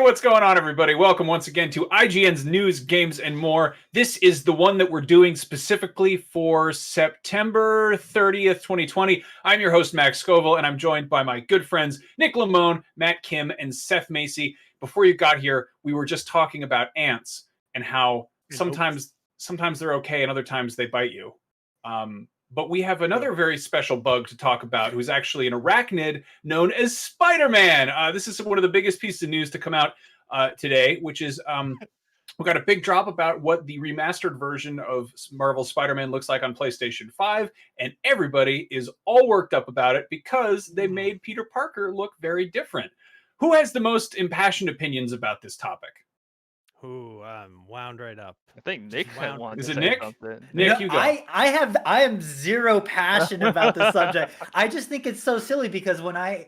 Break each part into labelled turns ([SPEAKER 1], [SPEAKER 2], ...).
[SPEAKER 1] what's going on, everybody? Welcome once again to IGN's News, Games, and More. This is the one that we're doing specifically for September 30th, 2020. I'm your host, Max Scoville, and I'm joined by my good friends, Nick Lamone, Matt Kim, and Seth Macy. Before you got here, we were just talking about ants and how sometimes they're okay and other times they bite you. But we have another very special bug to talk about who's actually an arachnid known as Spider-Man. This is one of the biggest pieces of news to come out today, which is we got a big drop about what the remastered version of Marvel's Spider-Man looks like on PlayStation 5, and everybody is all worked up about it because they made Peter Parker look very different. Who has the most impassioned opinions about this topic?
[SPEAKER 2] Ooh, I'm wound right up.
[SPEAKER 3] I think Nick had wanted
[SPEAKER 1] Is
[SPEAKER 3] to
[SPEAKER 1] it
[SPEAKER 3] say
[SPEAKER 1] Nick?
[SPEAKER 3] something.
[SPEAKER 1] Nick, you go.
[SPEAKER 4] I am zero passion about the subject. I just think it's so silly because when I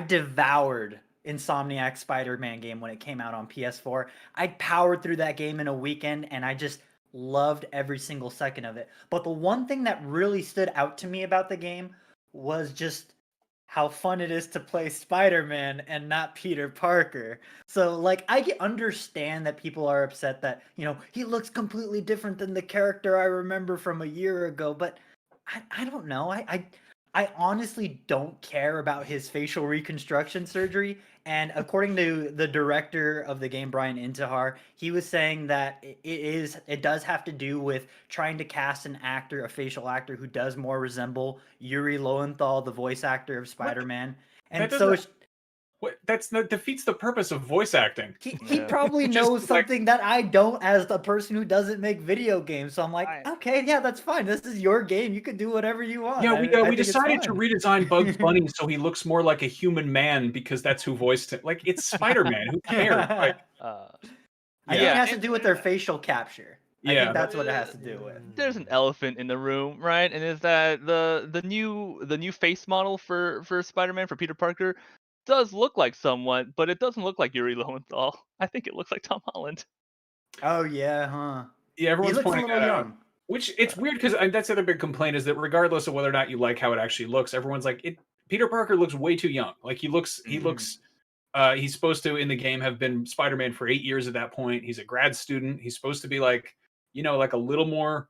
[SPEAKER 4] devoured Insomniac Spider-Man game when it came out on PS4. I powered through that game in a weekend and I just loved every single second of it. But the one thing that really stood out to me about the game was just how fun it is to play Spider-Man and not Peter Parker. So, like, understand that people are upset that, he looks completely different than the character I remember from a year ago, but I don't know. I honestly don't care about his facial reconstruction surgery. And according to the director of the game, Brian Intihar, he was saying that it does have to do with trying to cast a facial actor who does more resemble Yuri Lowenthal, the voice actor of Spider-Man. And so
[SPEAKER 1] that defeats the purpose of voice acting.
[SPEAKER 4] He probably knows something that I don't as the person who doesn't make video games. So I'm like, okay, yeah, that's fine. This is your game. You can do whatever you want.
[SPEAKER 1] Yeah, we decided to redesign Bugs Bunny so he looks more like a human man because that's who voiced it. Like, it's Spider-Man. Who cares? Like,
[SPEAKER 4] I think it has to do with their facial capture. I think that's what it has to do with.
[SPEAKER 3] There's an elephant in the room, right? And is that the new face model for Spider-Man, for Peter Parker, does look like someone, but it doesn't look like Yuri Lowenthal. I think it looks like Tom Holland.
[SPEAKER 4] Oh yeah, huh?
[SPEAKER 1] Yeah, everyone's
[SPEAKER 4] he looks
[SPEAKER 1] pointing
[SPEAKER 4] a little young.
[SPEAKER 1] Which it's weird because that's the other big complaint is that regardless of whether or not you like how it actually looks, everyone's like, Peter Parker looks way too young. Like he's supposed to in the game have been Spider-Man for 8 years at that point. He's a grad student. He's supposed to be like, like a little more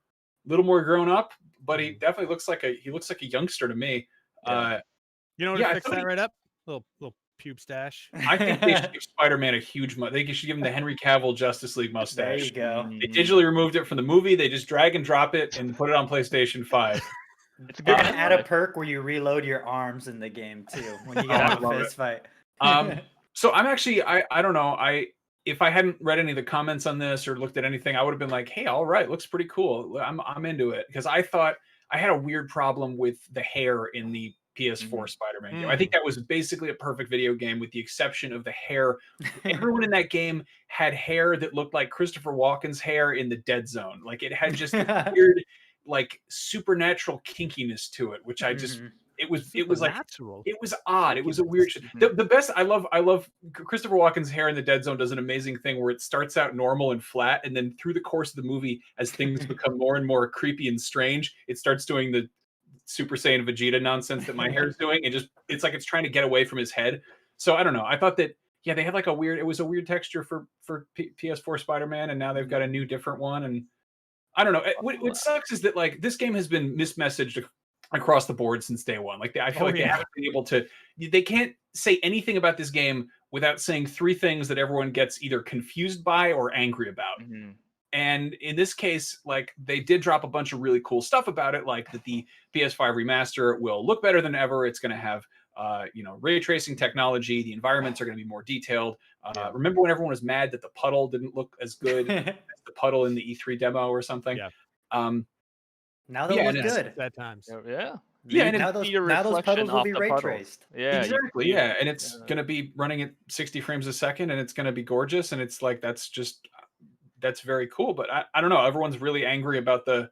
[SPEAKER 1] grown up, but he definitely looks like a youngster to me.
[SPEAKER 2] To fix that right up? Little pube stash.
[SPEAKER 1] I think they should give Spider-Man a huge they should give him the Henry Cavill Justice League mustache.
[SPEAKER 4] There you go.
[SPEAKER 1] They digitally removed it from the movie. They just drag and drop it and put it on PlayStation 5.
[SPEAKER 4] It's good to add a perk where you reload your arms in the game too when you get out of a fist fight.
[SPEAKER 1] So I'm actually I don't know. If I hadn't read any of the comments on this or looked at anything, I would have been like, hey, all right, looks pretty cool. I'm into it. Because I thought I had a weird problem with the hair in the PS4 Spider-Man game. I think that was basically a perfect video game with the exception of the hair. Everyone in that game had hair that looked like Christopher Walken's hair in the Dead Zone. Like it had just weird, like supernatural kinkiness to it, which I just it was like it was odd. It was a weird the best I love Christopher Walken's hair in the Dead Zone does an amazing thing where it starts out normal and flat, and then through the course of the movie, as things become more and more creepy and strange, it starts doing the Super Saiyan Vegeta nonsense that my hair is doing. It's like it's trying to get away from his head. So I don't know. I thought that they had like it was a weird texture for PS4 Spider-Man, and now they've got a new different one. And I don't know. What sucks is that like this game has been mismessaged across the board since day one. Like I feel like they haven't been able to. They can't say anything about this game without saying three things that everyone gets either confused by or angry about. And in this case, like they did drop a bunch of really cool stuff about it, like that the PS5 remaster will look better than ever. It's going to have, ray tracing technology. The environments are going to be more detailed. Remember when everyone was mad that the puddle didn't look as good as the puddle in the E3 demo or something?
[SPEAKER 4] Yeah. Now they'll look good.
[SPEAKER 2] Bad times.
[SPEAKER 3] Yeah.
[SPEAKER 4] Yeah, and now those puddles will be ray traced.
[SPEAKER 3] Yeah,
[SPEAKER 1] exactly. Yeah, and it's going to be running at 60 frames a second, and it's going to be gorgeous, and it's like that's very cool, but I don't know. Everyone's really angry about the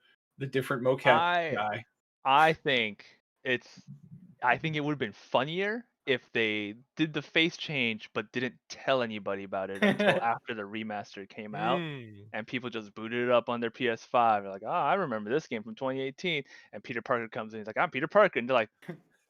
[SPEAKER 1] different mocap guy.
[SPEAKER 3] I think it would have been funnier if they did the face change but didn't tell anybody about it until after the remaster came out, and people just booted it up on their PS5. They're like, I remember this game from 2018, and Peter Parker comes in. He's like, I'm Peter Parker, and they're like,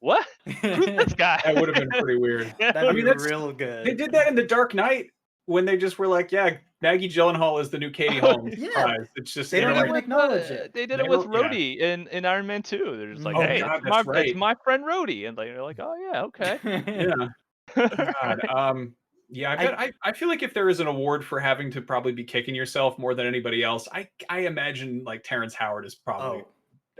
[SPEAKER 3] what? Who's this guy?
[SPEAKER 1] That would have been pretty weird.
[SPEAKER 4] That'd
[SPEAKER 1] I
[SPEAKER 4] be
[SPEAKER 1] mean, that's
[SPEAKER 4] real good.
[SPEAKER 1] they did that in The Dark Knight when they just were like, yeah, Maggie Gyllenhaal is the new Katie Holmes.
[SPEAKER 4] Yeah.
[SPEAKER 1] Surprise. It's just
[SPEAKER 4] They
[SPEAKER 1] they're
[SPEAKER 4] don't
[SPEAKER 1] like,
[SPEAKER 4] even acknowledge it.
[SPEAKER 3] They did
[SPEAKER 1] They
[SPEAKER 3] it with
[SPEAKER 1] were- yeah.
[SPEAKER 3] Rhodey in Iron Man 2. They're just like,
[SPEAKER 4] Oh,
[SPEAKER 3] hey,
[SPEAKER 1] God,
[SPEAKER 3] it's
[SPEAKER 1] that's right.
[SPEAKER 3] my friend Rhodey, and they're like, oh yeah, okay.
[SPEAKER 1] yeah. God. Yeah, I feel like if there is an award for having to probably be kicking yourself more than anybody else, I imagine like Terrence Howard is probably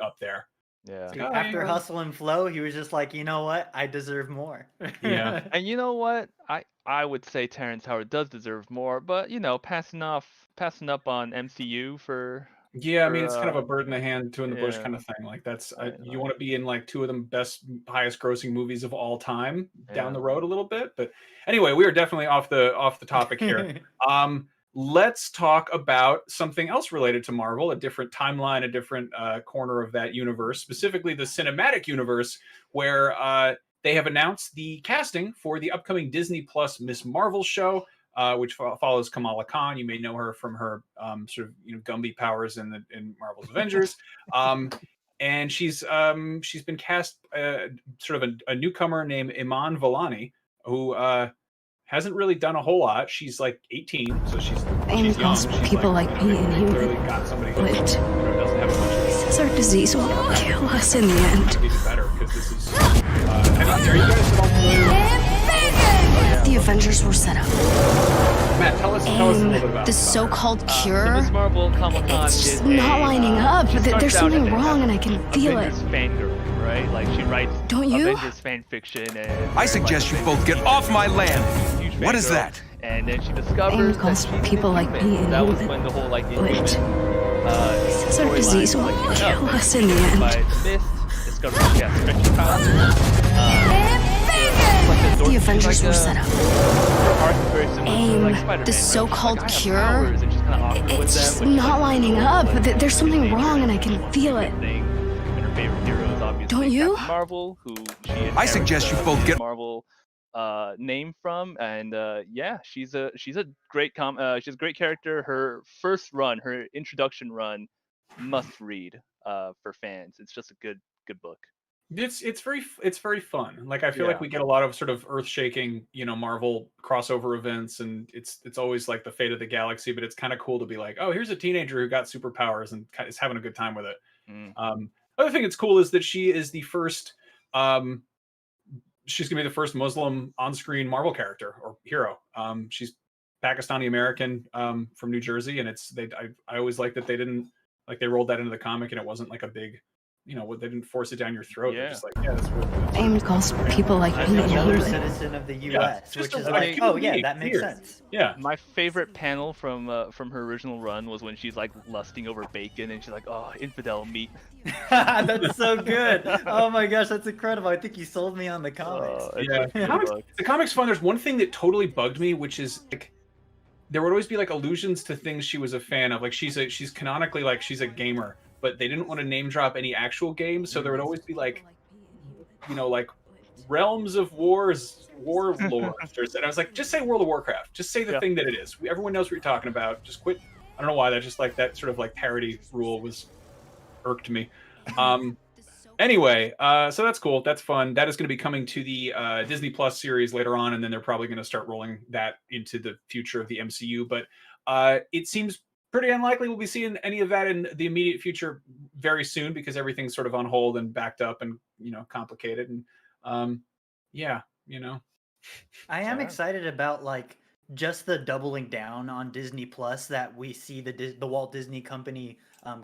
[SPEAKER 1] up there.
[SPEAKER 3] Yeah.
[SPEAKER 1] Like,
[SPEAKER 4] Dude,
[SPEAKER 1] oh,
[SPEAKER 4] after
[SPEAKER 1] yeah.
[SPEAKER 4] Hustle and Flow, he was just like, you know what? I deserve more.
[SPEAKER 1] Yeah.
[SPEAKER 3] And you know what? I would say Terrence Howard does deserve more, but passing up on MCU for
[SPEAKER 1] Yeah, I mean it's kind of a bird in the hand, two in the bush
[SPEAKER 3] yeah.
[SPEAKER 1] kind of thing. Like that's
[SPEAKER 3] Right,
[SPEAKER 1] you
[SPEAKER 3] right.
[SPEAKER 1] want to be in like two of the best, highest grossing movies of all time down
[SPEAKER 3] Yeah.
[SPEAKER 1] the road a little bit. But anyway, we are definitely off the topic here. Let's talk about something else related to Marvel, a different timeline, a different corner of that universe, specifically the cinematic universe, where they have announced the casting for the upcoming Disney Plus Miss Marvel show. Which follows Kamala Khan. You may know her from her sort of Gumby powers in Marvel's Avengers, and she's been cast sort of a newcomer named Iman Vellani, who hasn't really done a whole lot. She's like 18, so she's young. She's
[SPEAKER 5] people like me and you.
[SPEAKER 1] clearly got somebody who
[SPEAKER 5] Wait.
[SPEAKER 1] doesn't have a bunch of
[SPEAKER 5] Says our disease will kill us in the end.
[SPEAKER 1] be better because this is. Are you guys at all familiar?
[SPEAKER 5] The Avengers were set up.
[SPEAKER 1] Matt, tell us a little bit about
[SPEAKER 5] The so-called cure,
[SPEAKER 3] Miss Marvel Kamala Khan
[SPEAKER 5] it's
[SPEAKER 3] is
[SPEAKER 5] just not lining up.
[SPEAKER 3] she starts
[SPEAKER 5] There's
[SPEAKER 3] out
[SPEAKER 5] something
[SPEAKER 3] as a
[SPEAKER 5] wrong and I can feel it.
[SPEAKER 3] Avengers fangirl, right? Like she writes
[SPEAKER 5] Don't you?
[SPEAKER 3] Avengers fan fiction. And
[SPEAKER 6] I suggest you both get off my land.
[SPEAKER 3] huge
[SPEAKER 6] What is
[SPEAKER 3] fangirl.
[SPEAKER 6] that?
[SPEAKER 3] And then she discovers
[SPEAKER 5] Aim
[SPEAKER 3] that
[SPEAKER 5] calls
[SPEAKER 3] she's an
[SPEAKER 5] people like
[SPEAKER 3] Inhuman.
[SPEAKER 5] me and
[SPEAKER 3] That was
[SPEAKER 5] human.
[SPEAKER 3] when the whole like
[SPEAKER 5] Wait.
[SPEAKER 3] Inhuman
[SPEAKER 5] Says our
[SPEAKER 3] storyline
[SPEAKER 5] disease will
[SPEAKER 3] was, like,
[SPEAKER 5] kill
[SPEAKER 3] up.
[SPEAKER 5] us in the end.
[SPEAKER 3] By Mist, discovering she has stretchy powers.
[SPEAKER 5] The Avengers were set up.
[SPEAKER 3] Her arc is very similar to,
[SPEAKER 5] Aim,
[SPEAKER 3] like, Spider-Man,
[SPEAKER 5] the
[SPEAKER 3] right? She's
[SPEAKER 5] so-called
[SPEAKER 3] like, I have
[SPEAKER 5] cure,
[SPEAKER 3] powers, and she's kinda awkward with
[SPEAKER 5] It's
[SPEAKER 3] them,
[SPEAKER 5] just
[SPEAKER 3] but she's
[SPEAKER 5] not
[SPEAKER 3] like,
[SPEAKER 5] lining
[SPEAKER 3] cool,
[SPEAKER 5] up.
[SPEAKER 3] like,
[SPEAKER 5] There's something
[SPEAKER 3] teenager,
[SPEAKER 5] wrong and I
[SPEAKER 3] like,
[SPEAKER 5] can feel it.
[SPEAKER 3] thing. And her favorite hero is obviously
[SPEAKER 5] Don't you?
[SPEAKER 3] Captain Marvel, who she
[SPEAKER 6] I suggest you
[SPEAKER 3] inherits,
[SPEAKER 6] both
[SPEAKER 3] Miss
[SPEAKER 6] get-
[SPEAKER 3] Marvel name from, and yeah, she's a great she's a great character. Her first run, her introduction run, must read for fans. It's just a good book.
[SPEAKER 1] It's very fun. Like I feel like
[SPEAKER 3] Yeah.
[SPEAKER 1] we get a lot of sort of earth-shaking, Marvel crossover events, and it's always like the fate of the galaxy. But it's kind of cool to be like, oh, here's a teenager who got superpowers and is having a good time with it.
[SPEAKER 3] Mm.
[SPEAKER 1] Other thing that's cool is that she is the first. She's gonna be the first Muslim on-screen Marvel character or hero. She's Pakistani American from New Jersey, and I always like that they didn't like they rolled that into the comic, and it wasn't like a big. They didn't force it down your throat. They're
[SPEAKER 3] Yeah.
[SPEAKER 1] just like, yeah, that's what.
[SPEAKER 5] Aim calls people like me and
[SPEAKER 4] Another
[SPEAKER 5] human.
[SPEAKER 4] citizen of the U.S.,
[SPEAKER 1] just
[SPEAKER 4] which is
[SPEAKER 1] a
[SPEAKER 4] like,
[SPEAKER 1] human
[SPEAKER 4] oh yeah,
[SPEAKER 1] being,
[SPEAKER 4] that makes
[SPEAKER 1] weird.
[SPEAKER 4] sense.
[SPEAKER 1] Yeah.
[SPEAKER 3] My favorite panel from her original run was when she's like lusting over bacon, and she's like, "Oh, infidel meat."
[SPEAKER 4] That's so good. Oh my gosh, that's incredible. I think you sold me on the comics.
[SPEAKER 3] It's
[SPEAKER 1] Yeah.
[SPEAKER 3] a good
[SPEAKER 1] Comics-
[SPEAKER 3] book.
[SPEAKER 1] the comics fun. There's one thing that totally bugged me, which is like there would always be like allusions to things she was a fan of. Like she's canonically like she's a gamer, but they didn't want to name drop any actual games, so there would always be like like Realms of Warlords. And I was like, just say World of Warcraft. Just say the
[SPEAKER 3] Yeah.
[SPEAKER 1] thing that it is. Everyone knows what you're talking about. Just quit. I don't know why that just like that sort of like parody rule was irked me. Anyway, so that's cool. That's fun. That is going to be coming to the Disney Plus series later on, and then they're probably going to start rolling that into the future of the MCU. But it seems pretty unlikely we'll be seeing any of that in the immediate future very soon because everything's sort of on hold and backed up and complicated. And yeah,
[SPEAKER 4] I am
[SPEAKER 3] Alright.
[SPEAKER 4] excited about like just the doubling down on Disney Plus that we see the Walt Disney Company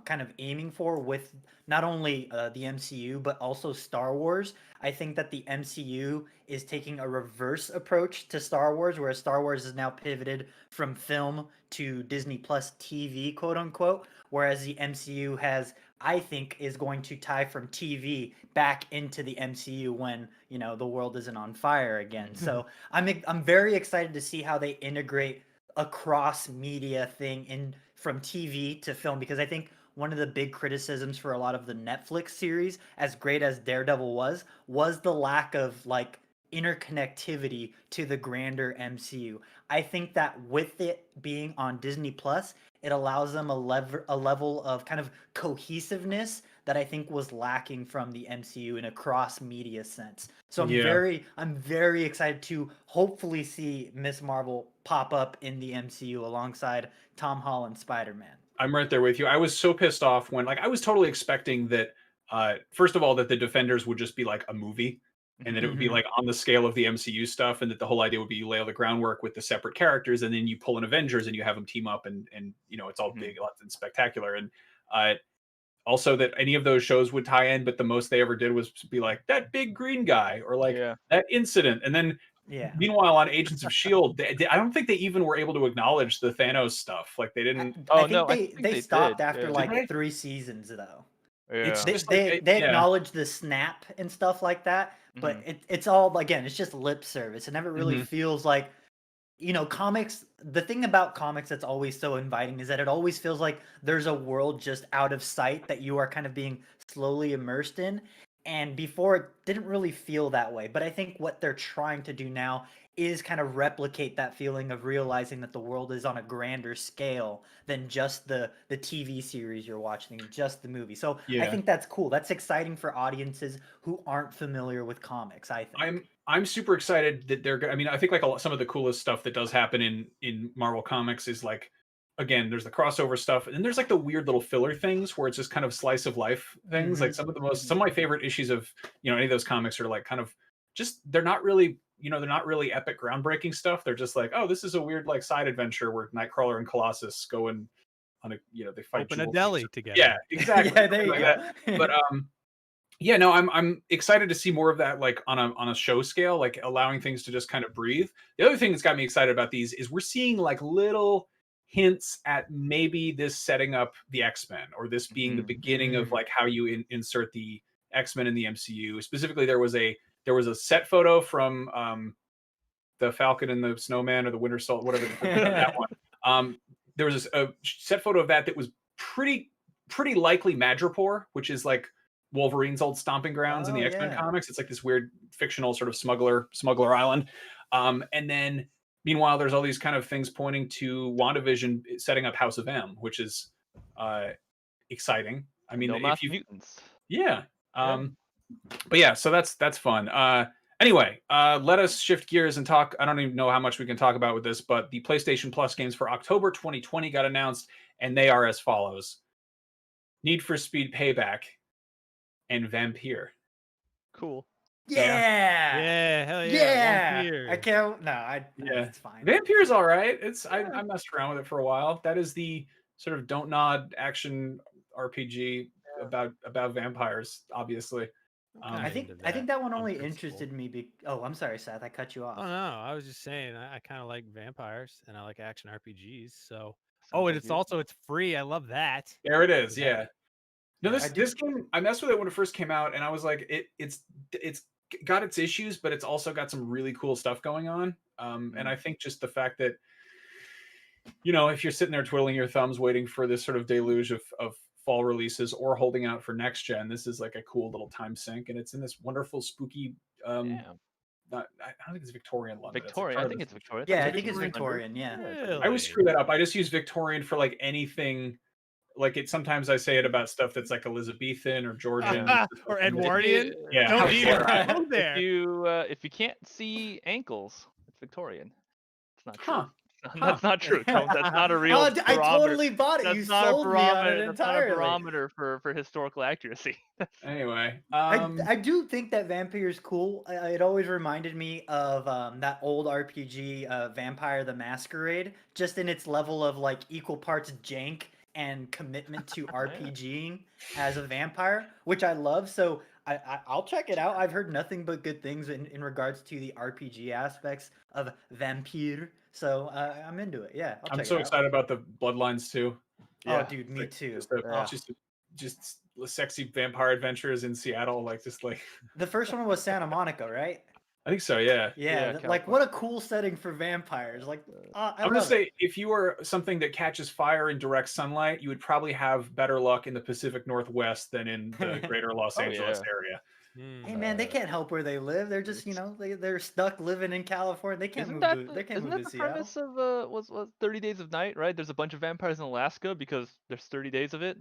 [SPEAKER 4] kind of aiming for with not only the MCU but also Star Wars. I think that the MCU is taking a reverse approach to Star Wars, whereas Star Wars is now pivoted from film to Disney Plus TV, quote unquote, whereas the MCU has, I think, is going to tie from TV back into the MCU when the world isn't on fire again. So I'm very excited to see how they integrate a cross media thing in from TV to film, because I think one of the big criticisms for a lot of the Netflix series, as great as Daredevil was the lack of like interconnectivity to the grander MCU. I think that with it being on Disney Plus, it allows them a level of kind of cohesiveness that I think was lacking from the MCU in a cross media sense. So I'm very excited to hopefully see Miss Marvel pop up in the MCU alongside Tom Holland Spider-Man.
[SPEAKER 1] I'm right there with you. I was so pissed off when, like, I was totally expecting that, first of all, that the Defenders would just be like a movie, and that it would be like on the scale of the MCU stuff, and that the whole idea would be you lay all the groundwork with the separate characters, and then you pull in Avengers and you have them team up, and you know, it's all big and spectacular. And also that any of those shows would tie in, but the most they ever did was be like that big green guy or like that incident, and then.
[SPEAKER 4] Yeah.
[SPEAKER 1] Meanwhile, on Agents of S.H.I.E.L.D., I don't think they even were able to acknowledge the Thanos stuff. Like, they didn't.
[SPEAKER 4] I think they stopped after like 3 seasons, though.
[SPEAKER 3] Yeah.
[SPEAKER 4] They acknowledged the snap and stuff like that, but it's all, again, it's just lip service. It never really feels like, you know, comics. The thing about comics that's always so inviting is that it always feels like there's a world just out of sight that you are kind of being slowly immersed in. And before, it didn't really feel that way. But I think what they're trying to do now is kind of replicate that feeling of realizing that the world is on a grander scale than just the TV series you're watching, just the movie. So I think that's cool. That's exciting for audiences who aren't familiar with comics, I think.
[SPEAKER 1] I'm super excited that they're. I mean, I think like some of the coolest stuff that does happen in Marvel Comics is like, again, there's the crossover stuff, and then there's like the weird little filler things where it's just kind of slice of life things. Like some of my favorite issues of, you know, any of those comics are like kind of just, they're not really epic groundbreaking stuff. They're just like, oh, this is a weird like side adventure where Nightcrawler and Colossus go in on a, you know, they fight.
[SPEAKER 2] Open a deli together.
[SPEAKER 1] Yeah, exactly.
[SPEAKER 4] There you go.
[SPEAKER 1] But yeah, no, I'm excited to see more of that, like on a show scale, like allowing things to just kind of breathe. The other thing that's got me excited about these is we're seeing like little hints at maybe this setting up the X-Men, or this being the beginning of like how you insert the X-Men in the MCU. Specifically, there was a set photo from the Falcon and the Snowman, or the Winter Soldier, whatever that one. There was a set photo of that was pretty likely Madripoor, which is like Wolverine's old stomping grounds in the X-Men comics. It's like this weird fictional sort of smuggler island. And then meanwhile, there's all these kind of things pointing to WandaVision setting up House of M, which is exciting. I mean,
[SPEAKER 3] if you mutants.
[SPEAKER 1] Yeah. But yeah, so that's fun. Anyway, let us shift gears and talk. I don't even know how much we can talk about with this, but the PlayStation Plus games for October 2020 got announced, and they are as follows: Need for Speed Payback and Vampire.
[SPEAKER 3] Cool.
[SPEAKER 2] Yeah, hell yeah. Vampire.
[SPEAKER 4] I can't. No, it's fine.
[SPEAKER 1] Vampire's all right. I messed around with it for a while. That is the sort of don't nod action RPG about vampires, obviously.
[SPEAKER 4] I think that one only interested me. Oh, I'm sorry, Seth. I cut you off.
[SPEAKER 2] Oh no, I was just saying I kind of like vampires and I like action RPGs. So, and it's free. I love that.
[SPEAKER 1] There it is. Yeah. No, this game, I messed with it when it first came out, and I was like, it's got its issues, but it's also got some really cool stuff going on. And I think just the fact that, you know, if you're sitting there twiddling your thumbs waiting for this sort of deluge of fall releases, or holding out for next gen, this is like a cool little time sink, and it's in this wonderful spooky I don't think it's Victorian London.
[SPEAKER 3] Victorian. I think it's Victorian.
[SPEAKER 4] Yeah, I think it's Victorian. Yeah.
[SPEAKER 2] Really?
[SPEAKER 1] I always screw that up. I just use Victorian for like anything. Like it, sometimes I say it about stuff that's like Elizabethan or Georgian
[SPEAKER 2] or Edwardian.
[SPEAKER 1] Yeah,
[SPEAKER 2] don't even go there.
[SPEAKER 3] If you can't see ankles, it's Victorian. It's not true.
[SPEAKER 1] Huh.
[SPEAKER 3] That's not true. That's not a real.
[SPEAKER 4] I totally bought it.
[SPEAKER 3] That's
[SPEAKER 4] you
[SPEAKER 3] not
[SPEAKER 4] sold
[SPEAKER 3] a
[SPEAKER 4] me on it
[SPEAKER 3] barometer. That's not
[SPEAKER 4] entirely.
[SPEAKER 3] a barometer for historical accuracy.
[SPEAKER 1] Anyway,
[SPEAKER 4] I do think that Vampire is cool. It always reminded me of that old RPG, Vampire the Masquerade, just in its level of like equal parts jank and commitment to RPGing as a vampire, which I love. So I'll check it out. I've heard nothing but good things in regards to the RPG aspects of Vampire. So I'm into it. Yeah,
[SPEAKER 1] I'm so excited about the Bloodlines too.
[SPEAKER 4] Yeah. Oh, dude, me too.
[SPEAKER 1] Just sexy vampire adventures in Seattle, like
[SPEAKER 4] the first one was Santa Monica, right?
[SPEAKER 1] I think so. Yeah.
[SPEAKER 4] Yeah. Like what a cool setting for vampires. Like
[SPEAKER 1] I'm gonna say, if you are something that catches fire in direct sunlight, you would probably have better luck in the Pacific Northwest than in the greater Los Angeles area.
[SPEAKER 4] Hey man, they can't help where they live. They're just, they're stuck living in California. They can't
[SPEAKER 3] Isn't
[SPEAKER 4] move
[SPEAKER 3] that
[SPEAKER 4] to, they can't
[SPEAKER 3] isn't
[SPEAKER 4] move
[SPEAKER 3] that
[SPEAKER 4] to
[SPEAKER 3] the
[SPEAKER 4] Seattle.
[SPEAKER 3] premise of was 30 Days of Night, right? There's a bunch of vampires in Alaska because there's 30 days of it.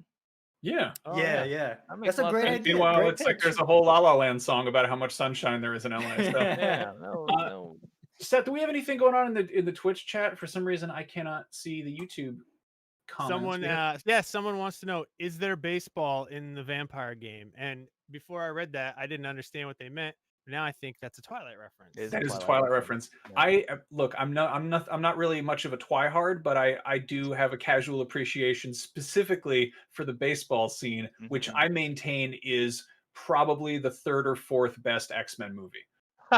[SPEAKER 1] Yeah.
[SPEAKER 3] Oh,
[SPEAKER 4] Yeah.
[SPEAKER 3] That makes
[SPEAKER 4] That's a
[SPEAKER 3] lot of
[SPEAKER 4] great
[SPEAKER 3] sense.
[SPEAKER 4] idea.
[SPEAKER 1] Meanwhile,
[SPEAKER 4] Great
[SPEAKER 1] it's like
[SPEAKER 4] pitch.
[SPEAKER 1] there's a whole La La Land song about how much sunshine there is in LA. So,
[SPEAKER 3] Yeah, no.
[SPEAKER 1] Seth, do we have anything going on in the Twitch chat? For some reason, I cannot see the YouTube comments.
[SPEAKER 2] Someone wants to know, is there baseball in the vampire game? And before I read that, I didn't understand what they meant. Now I think that's a Twilight reference.
[SPEAKER 3] Is
[SPEAKER 1] That is a
[SPEAKER 3] Twilight
[SPEAKER 1] Twilight reference.
[SPEAKER 3] Yeah.
[SPEAKER 1] I'm not really much of a twihard, but I do have a casual appreciation specifically for the baseball scene, which I maintain is probably the third or fourth best X-Men movie.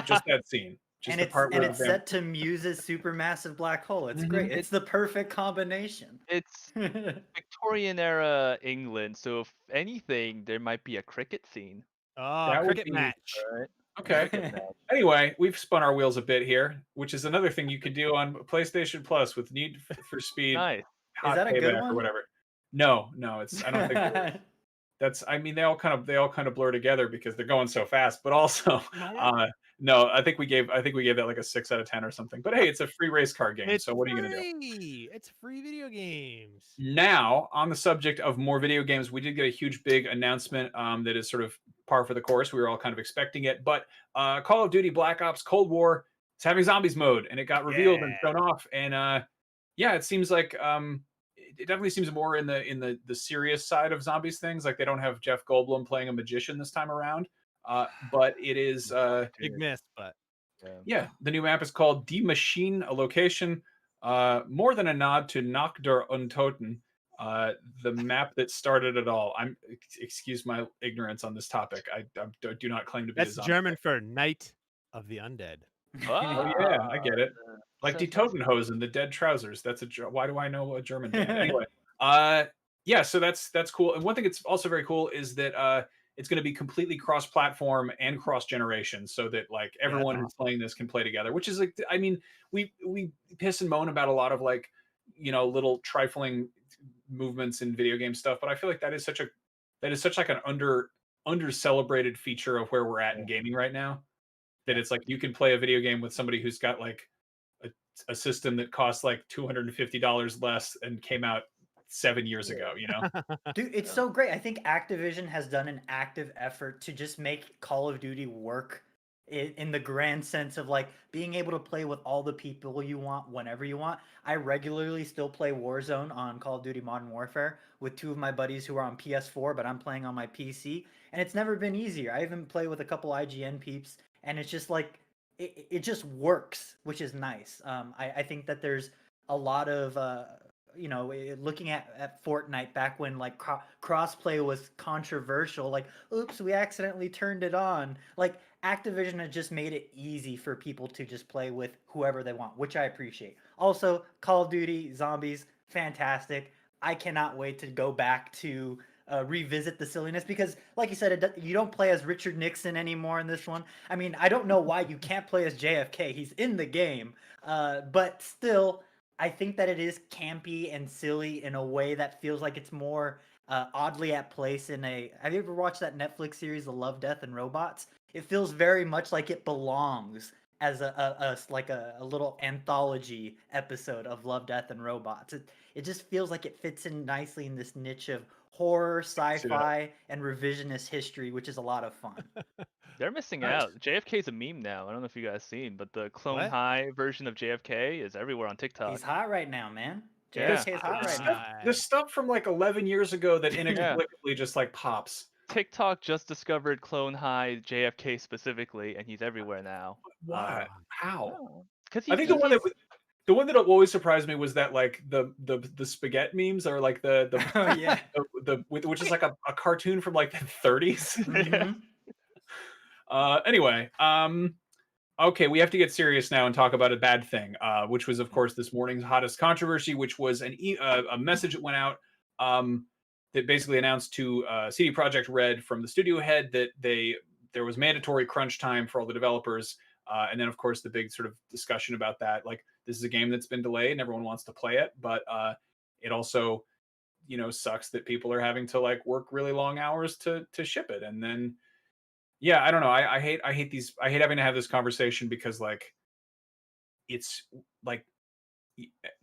[SPEAKER 1] Just that scene. Just
[SPEAKER 4] It's set to Muse's supermassive black hole. It's great. It's the perfect combination.
[SPEAKER 3] It's Victorian era England, so if anything, there might be a cricket scene.
[SPEAKER 2] Oh, cricket match.
[SPEAKER 3] Right?
[SPEAKER 1] Okay. Anyway, we've spun our wheels a bit here, which is another thing you could do on PlayStation Plus with Need for Speed.
[SPEAKER 3] Nice.
[SPEAKER 4] Is that a good
[SPEAKER 1] Payback
[SPEAKER 4] one?
[SPEAKER 1] or whatever. No, it's. I don't think it is. That's. I mean, they all kind of blur together because they're going so fast. But also, no, I think we gave that like a 6 out of 10 or something. But hey, it's a free race car game, so what are you gonna do?
[SPEAKER 2] It's free video games.
[SPEAKER 1] Now, on the subject of more video games, we did get a huge, big announcement that is sort of par for the course. We were all kind of expecting it, but Call of Duty Black Ops Cold War is having zombies mode, and it got revealed and shown off. And it seems like it definitely seems more in the serious side of zombies things. Like they don't have Jeff Goldblum playing a magician this time around, but it is
[SPEAKER 2] big miss. But
[SPEAKER 1] the new map is called Die Machine, a location. More than a nod to Nacht der Untoten, the map that started it all. Excuse my ignorance on this topic. I do not claim to be.
[SPEAKER 2] That's German for Night of the Undead.
[SPEAKER 1] Oh yeah, I get it. Like Die Totenhosen, the dead trousers. That's why do I know a German band? Anyway, so that's cool. And one thing that's also very cool is that it's going to be completely cross-platform and cross-generation, so that like everyone who's playing this can play together. Which is like, I mean, we piss and moan about a lot of like, little trifling movements in video game stuff, but I feel like that is such like an under celebrated feature of where we're at in gaming right now. That it's like you can play a video game with somebody who's got like a system that costs like $250 less and came out 7 years ago,
[SPEAKER 4] Dude, it's so great. I think Activision has done an active effort to just make Call of Duty work in the grand sense of like being able to play with all the people you want whenever you want. I regularly still play Warzone on Call of Duty Modern Warfare with two of my buddies who are on PS4, but I'm playing on my PC, and it's never been easier. I even play with a couple IGN peeps, and it's just like it just works, which is nice. I think that there's a lot of looking at Fortnite back when like crossplay was controversial, like oops, we accidentally turned it on. Like Activision has just made it easy for people to just play with whoever they want, which I appreciate. Also, Call of Duty Zombies, fantastic. I cannot wait to go back to revisit the silliness because, like you said, you don't play as Richard Nixon anymore in this one. I mean, I don't know why you can't play as JFK. He's in the game, but still, I think that it is campy and silly in a way that feels like it's more oddly at place in a. Have you ever watched that Netflix series, The Love, Death, and Robots? It feels very much like it belongs as a little anthology episode of Love, Death, and Robots. It just feels like it fits in nicely in this niche of horror, sci-fi, and revisionist history, which is a lot of fun.
[SPEAKER 3] They're missing out. JFK's a meme now. I don't know if you guys seen, but the Clone High version of JFK is everywhere on TikTok.
[SPEAKER 4] He's hot right now, man.
[SPEAKER 3] Yeah.
[SPEAKER 4] JFK's hot right now.
[SPEAKER 1] There's stuff from like 11 years ago that inexplicably just like pops.
[SPEAKER 3] TikTok just discovered Clone High JFK specifically, and he's everywhere now.
[SPEAKER 1] Why? How?
[SPEAKER 3] Because
[SPEAKER 1] I think the one that always surprised me was that like the spaghetti memes are like which is like a cartoon from like the 30s.
[SPEAKER 4] Mm-hmm.
[SPEAKER 1] Anyway, okay, we have to get serious now and talk about a bad thing, which was of course this morning's hottest controversy, which was a message that went out that basically announced to CD Projekt Red from the studio head that there was mandatory crunch time for all the developers. And then, of course, the big sort of discussion about that. Like, this is a game that's been delayed and everyone wants to play it. But it also, sucks that people are having to, like, work really long hours to ship it. And then Yeah, I don't know. I hate these. I hate having to have this conversation because like it's like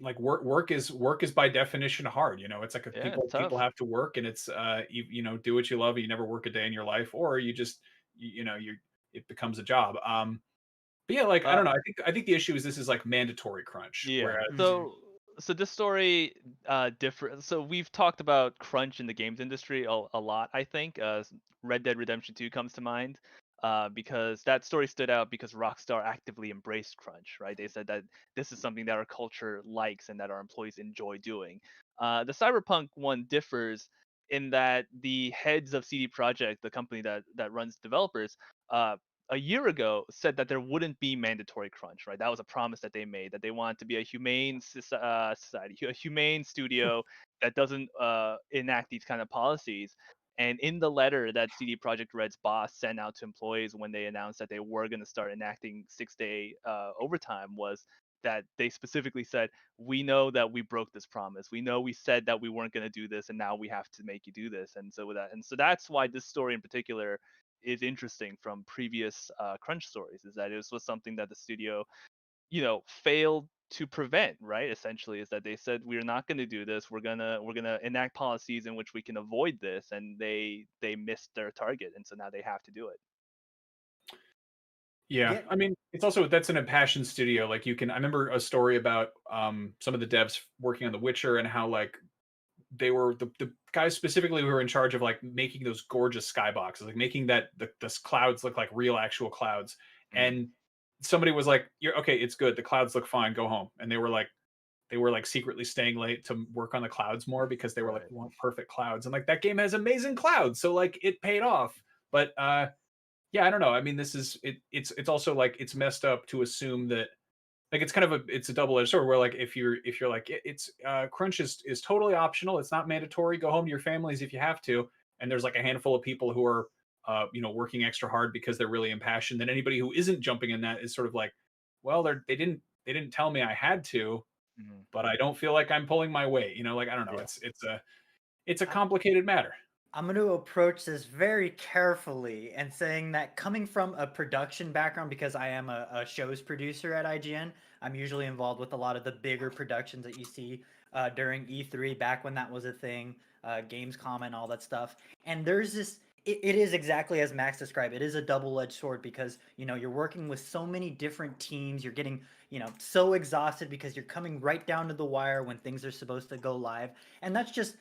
[SPEAKER 1] like work is by definition hard. You know, it's like if
[SPEAKER 3] Yeah, it's
[SPEAKER 1] people
[SPEAKER 3] tough.
[SPEAKER 1] have to work, and it's you know, do what you love, and you never work a day in your life, or you just you know, you it becomes a job. But yeah, like I
[SPEAKER 3] Uh,
[SPEAKER 1] don't know. I think the issue is this is like mandatory crunch,
[SPEAKER 3] Yeah.
[SPEAKER 1] whereas
[SPEAKER 2] Mhm.
[SPEAKER 3] So this story different. So we've talked about crunch in the games industry a lot. I think Red Dead Redemption 2 comes to mind because that story stood out because Rockstar actively embraced crunch. Right? They said that this is something that our culture likes and that our employees enjoy doing. The Cyberpunk one differs in that the heads of CD Projekt, the company that runs developers, uh, a year ago said that there wouldn't be mandatory crunch, right? That was a promise that they made, that they wanted to be a humane society, a humane studio that doesn't enact these kind of policies. And in the letter that CD Projekt Red's boss sent out to employees when they announced that they were going to start enacting 6-day overtime was that they specifically said, we know that we broke this promise. We know we said that we weren't going to do this, and now we have to make you do this. And so that's why this story in particular is interesting from previous crunch stories, is that it was something that the studio, failed to prevent, right? Essentially, is that they said we're not going to do this. We're gonna enact policies in which we can avoid this, and they missed their target, and so now they have to do it.
[SPEAKER 1] yeah,
[SPEAKER 4] Yeah.
[SPEAKER 1] I mean, it's also that's an impassioned studio. Like you can, I remember a story about some of the devs working on The Witcher and how like they were the guys specifically who were in charge of like making those gorgeous skyboxes, like making the clouds look like real actual clouds.
[SPEAKER 3] Mm.
[SPEAKER 1] And somebody was like, "You're okay, it's good. The clouds look fine. Go home." And they were like secretly staying late to work on the clouds more because they were like,
[SPEAKER 3] Right.
[SPEAKER 1] "We want perfect clouds." And like that game has amazing clouds, so like it paid off. But yeah, I don't know. I mean, this is it's also like it's messed up to assume that like it's kind of it's a double-edged sword where like if you're like it's crunch is totally optional, it's not mandatory, go home to your families if you have to, and there's like a handful of people who are you know, working extra hard because they're really impassioned, then anybody who isn't jumping in that is sort of like, well, they didn't tell me I had to,
[SPEAKER 3] Mhm.
[SPEAKER 1] but I don't feel like I'm pulling my weight, you know, like I don't know,
[SPEAKER 3] Yeah.
[SPEAKER 1] it's a complicated matter.
[SPEAKER 4] I'm going to approach this very carefully and saying that coming from a production background, because I am a show's producer at IGN, I'm usually involved with a lot of the bigger productions that you see during E3, back when that was a thing, Gamescom and all that stuff. And there's this, it is exactly as Max described. It is a double-edged sword because, you're working with so many different teams. You're getting, so exhausted because you're coming right down to the wire when things are supposed to go live. And that's just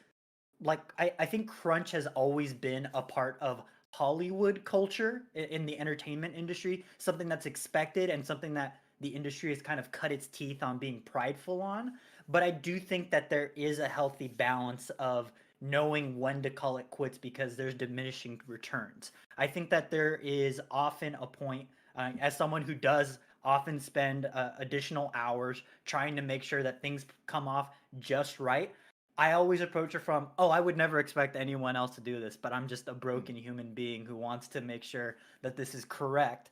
[SPEAKER 4] like I think crunch has always been a part of Hollywood culture in the entertainment industry, something that's expected and something that the industry has kind of cut its teeth on being prideful on. But I do think that there is a healthy balance of knowing when to call it quits because there's diminishing returns. I think that there is often a point, as someone who does often spend additional hours trying to make sure that things come off just right. I always approach her from, oh, I would never expect anyone else to do this, but I'm just a broken human being who wants to make sure that this is correct.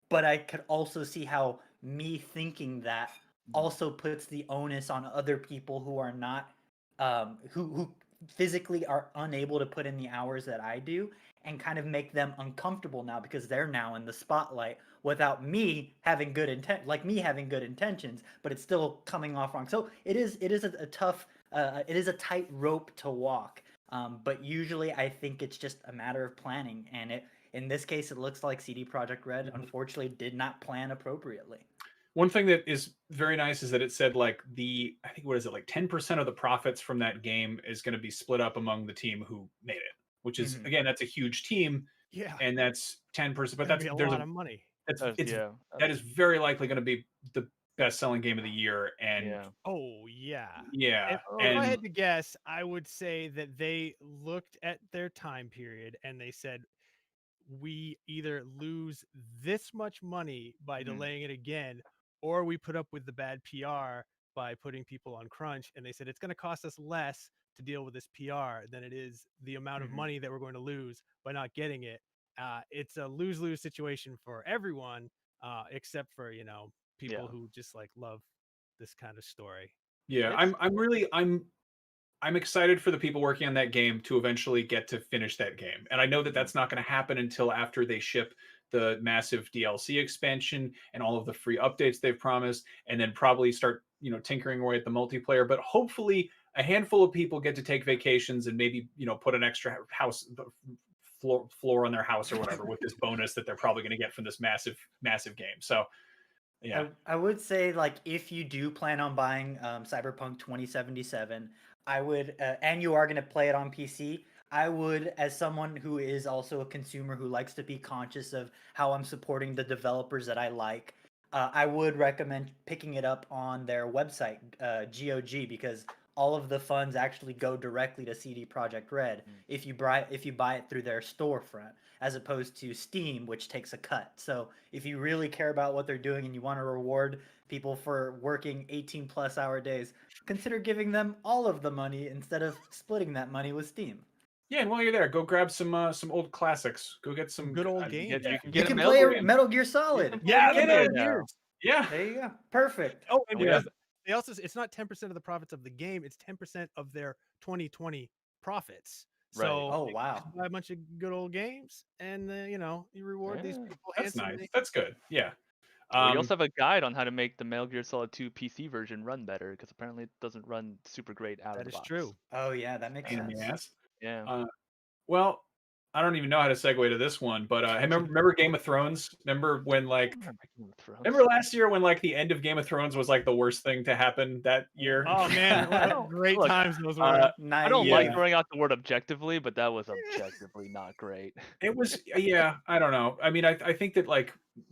[SPEAKER 4] But I could also see how me thinking that
[SPEAKER 3] Mhm.
[SPEAKER 4] also puts the onus on other people who are not, who physically are unable to put in the hours that I do, and kind of make them uncomfortable now because they're now in the spotlight without me having good intent, like me having good intentions, but it's still coming off wrong. So it is a tough, it is a tight rope to walk. But usually I think it's just a matter of planning, and in this case, it looks like CD Projekt Red
[SPEAKER 1] Mhm.
[SPEAKER 4] unfortunately did not plan appropriately.
[SPEAKER 1] One thing that is very nice is that it said like I think what is it, like 10% of the profits from that game is going to be split up among the team who made it, which is
[SPEAKER 4] Mhm.
[SPEAKER 1] again, that's a huge team,
[SPEAKER 2] Yeah,
[SPEAKER 1] and that's 10%, but
[SPEAKER 2] gonna be a
[SPEAKER 1] there's
[SPEAKER 2] lot
[SPEAKER 1] a
[SPEAKER 2] of money.
[SPEAKER 1] that's it's
[SPEAKER 3] Yeah.
[SPEAKER 1] that is very likely going to be the best selling game of the year, and
[SPEAKER 3] Yeah.
[SPEAKER 2] Oh yeah.
[SPEAKER 1] yeah,
[SPEAKER 2] If I
[SPEAKER 1] and
[SPEAKER 2] had to guess, I would say that they looked at their time period and they said, we either lose this much money by
[SPEAKER 3] Mhm.
[SPEAKER 2] delaying it again, or we put up with the bad PR by putting people on crunch. And they said it's going to cost us less to deal with this PR than it is the amount of
[SPEAKER 4] Mhm.
[SPEAKER 2] money that we're going to lose by not getting it. It's a lose-lose situation for everyone, except for people
[SPEAKER 3] Yeah.
[SPEAKER 2] who just like love this kind of story.
[SPEAKER 1] yeah,
[SPEAKER 3] It's
[SPEAKER 1] I'm really I'm excited for the people working on that game to eventually get to finish that game. And I know that that's not going to happen until after they ship the massive DLC expansion and all of the free updates they've promised, and then probably start, tinkering away at the multiplayer. But hopefully a handful of people get to take vacations and maybe, put an extra house floor on their house or whatever with this bonus that they're probably going to get from this massive game. So yeah.
[SPEAKER 4] I would say, like, if you do plan on buying Cyberpunk 2077, I would, and you are going to play it on PC, I would, as someone who is also a consumer who likes to be conscious of how I'm supporting the developers that I like, I would recommend picking it up on their website, GOG, because all of the funds actually go directly to CD Projekt Red if you buy it through their storefront, as opposed to Steam, which takes a cut. So if you really care about what they're doing and you want to reward people for working 18+ hour days, consider giving them all of the money instead of splitting that money with Steam.
[SPEAKER 1] Yeah, and while you're there, go grab some old classics. Go get some
[SPEAKER 2] good old games.
[SPEAKER 3] You
[SPEAKER 4] can play Metal Gear Solid.
[SPEAKER 2] Yeah,
[SPEAKER 1] get
[SPEAKER 2] Metal
[SPEAKER 1] it.
[SPEAKER 2] Gears.
[SPEAKER 1] Yeah.
[SPEAKER 4] There you go. Perfect.
[SPEAKER 2] Oh, and
[SPEAKER 1] Yeah.
[SPEAKER 2] they also, it's not 10% of the profits of the game, it's 10% of their 2020 profits.
[SPEAKER 3] Right.
[SPEAKER 2] So
[SPEAKER 4] Oh,
[SPEAKER 2] you
[SPEAKER 4] wow.
[SPEAKER 2] just buy a bunch of good old games, and you reward these people.
[SPEAKER 1] That's nice.
[SPEAKER 2] handsomely.
[SPEAKER 1] That's good. Yeah.
[SPEAKER 3] Well, you also have a guide on how to make the Metal Gear Solid 2 PC version run better, because apparently it doesn't run super great out of
[SPEAKER 2] That
[SPEAKER 3] the
[SPEAKER 2] is
[SPEAKER 3] box.
[SPEAKER 2] true.
[SPEAKER 4] Oh, yeah, that makes
[SPEAKER 1] pain in
[SPEAKER 4] sense.
[SPEAKER 1] the ass.
[SPEAKER 3] Yeah.
[SPEAKER 1] Well, I don't even know how to segue to this one, but remember Game of Thrones? Remember when remember last year when the end of Game of Thrones was the worst thing to happen that year?
[SPEAKER 2] Oh man, what great
[SPEAKER 3] Look,
[SPEAKER 2] times those were.
[SPEAKER 3] I don't like
[SPEAKER 1] Yeah.
[SPEAKER 3] throwing out the word objectively, but that was objectively not great.
[SPEAKER 1] It was, yeah, I don't know. I mean, I think that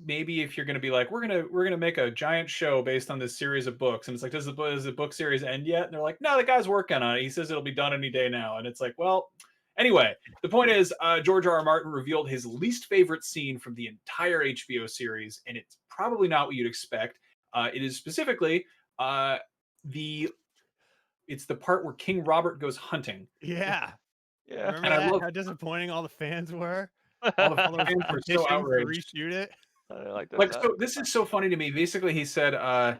[SPEAKER 1] maybe if you're gonna be we're gonna make a giant show based on this series of books, and it's does the book series end yet? And they're like, no, the guy's working on it. He says it'll be done any day now. And it's well, anyway, the point is, George R. R. Martin revealed his least favorite scene from the entire HBO series, and it's probably not what you'd expect. It is specifically it's the part where King Robert goes hunting.
[SPEAKER 2] Yeah.
[SPEAKER 3] Yeah.
[SPEAKER 2] Remember
[SPEAKER 1] And I
[SPEAKER 2] that?
[SPEAKER 1] love-
[SPEAKER 2] How disappointing all the fans were?
[SPEAKER 1] All the
[SPEAKER 2] All those
[SPEAKER 1] fans were so
[SPEAKER 2] petitions to
[SPEAKER 1] outraged.
[SPEAKER 2] reshoot it.
[SPEAKER 3] I like that.
[SPEAKER 1] So this is so funny to me. Basically, he said,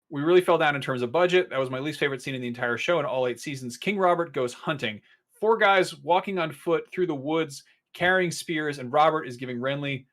[SPEAKER 1] we really fell down in terms of budget. That was my least favorite scene in the entire show in all 8 seasons. King Robert goes hunting. 4 guys walking on foot through the woods, carrying spears, and Robert is giving Renly